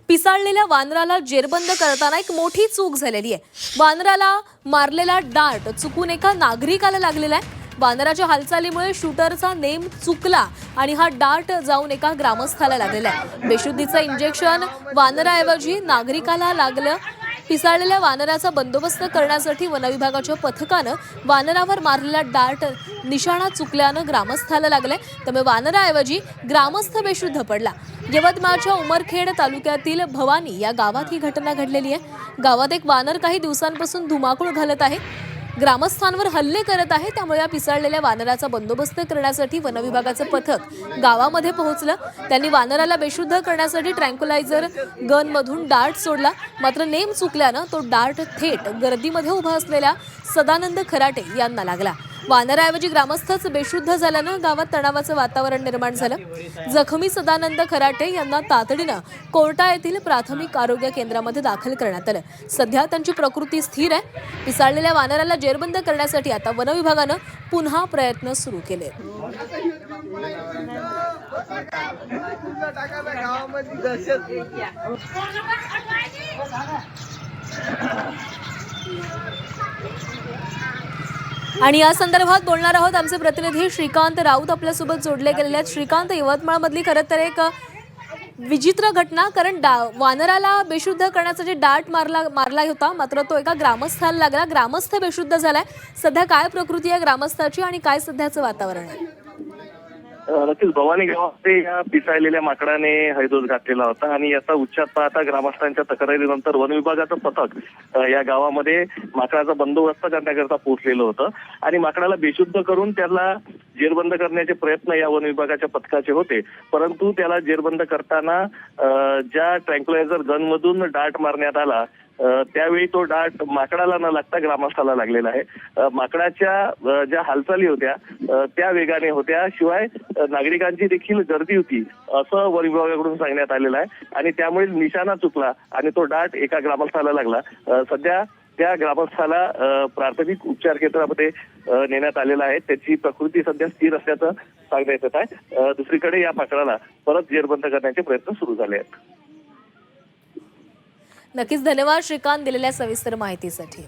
पिसाळलेल्या वानराला जेरबंद करताना एक मोठी चूक झालेली आहे। वानराला मारलेला डार्ट चुकून एका नागरिकाला लागलेला आहे। वानराच्या हालचालीमुळे शूटरचा नेम चुकला आणि हा डार्ट जाऊन एका ग्रामस्थाला लागलेला आहे। बेशुद्धीचं इंजेक्शन वानराऐवजी नागरिकाला लागलं। पिसाळलेल्या वानराचा बंदोबस्त करण्यासाठी वनविभागाच्या पथकानं वानरावर मारलेला डार्ट निशाणा चुकल्यानं ग्रामस्थाला लागले, त्यामुळे वानराऐवजी ग्रामस्थ बेशुद्ध पडला। यवतमाळच्या उमरखेड तालुक्यातील भवानी या गावात ही घटना घडलेली आहे। गावात एक वानर काही दिवसांपासून धुमाकूळ घालत आहे, ग्रामस्थांवर हल्ले करत आहे, त्यामुळे या पिसाळलेल्या वानराचा बंदोबस्त करण्यासाठी वनविभागाचं पथक गावामध्ये पोहोचलं। त्यांनी वानराला बेशुद्ध करण्यासाठी ट्रँक्युलायझर गन मधून डार्ट सोडला, मात्र नेम चुकल्यानं तो डार्ट थेट गर्दीमध्ये उभा असलेल्या सदानंद खराटे यांना लागला। वानराऐवजी ग्रामस्थच बेशुद्ध झाल्यानं गावात तणावाचं वातावरण निर्माण झालं। जखमी सदानंद खराटे यांना तातडीनं कोर्टा येथील प्राथमिक आरोग्य केंद्रामध्ये दाखल करण्यात आलं। सध्या त्यांची प्रकृती स्थिर आहे। पिसाळलेल्या वानराला जेरबंद करण्यासाठी आता वनविभागानं पुन्हा प्रयत्न सुरू केले। आणि या संदर्भात बोलणार आहोत आमचे प्रतिनिधी श्रीकांत राऊत आपल्यासोबत जोडले गेलेले आहेत। श्रीकांत, यवतमाळमधली खरं तर एक विचित्र घटना, कारण वानराला बेशुद्ध करण्यासाठी डार्ट मारला होता, मात्र तो एका ग्रामस्थाला लागला, ग्रामस्थ बेशुद्ध झालाय। सध्या काय प्रकृती आहे ग्रामस्थाची आणि काय सध्याचं वातावरण आहे? नक्कीच भवानी गावामध्ये या पिसाळलेल्या माकडाने हैदोस घातलेला होता आणि याचा उच्चार पाहता ग्रामस्थांच्या तक्रारीनंतर वन विभागाचं पथक या गावामध्ये माकडाचा बंदोबस्त करण्याकरता पोहोचलेलं होतं आणि माकडाला बेशुद्ध करून त्याला जेरबंद करण्याचे प्रयत्न या वन विभागाच्या पथकाचे होते, परंतु त्याला जेरबंद करताना ज्या ट्रँक्युलायझर गन मधून डार्ट मारण्यात आला त्यावेळी तो डार्ट माकडाला न लागता ग्रामस्थाला लागलेला आहे। माकडाच्या ज्या हालचाली होत्या त्या वेगाने होत्या, शिवाय नागरिकांची देखील गर्दी होती असं वन विभागाकडून सांगण्यात आलेलं आहे आणि त्यामुळे निशाणा चुकला आणि तो डार्ट एका ग्रामस्थाला लागला। सध्या त्या ग्रामस्थाला प्राथमिक उपचार केंद्रामध्ये नेण्यात आलेला आहे। त्याची प्रकृती सध्या स्थिर असल्याचं सांगण्यात येत आहे। दुसरीकडे या माकडाला परत जेरबंद करण्याचे प्रयत्न सुरू झाले आहेत। नक्कीच धन्यवाद श्रीकांत दिलेल्या सविस्तर माहितीसाठी।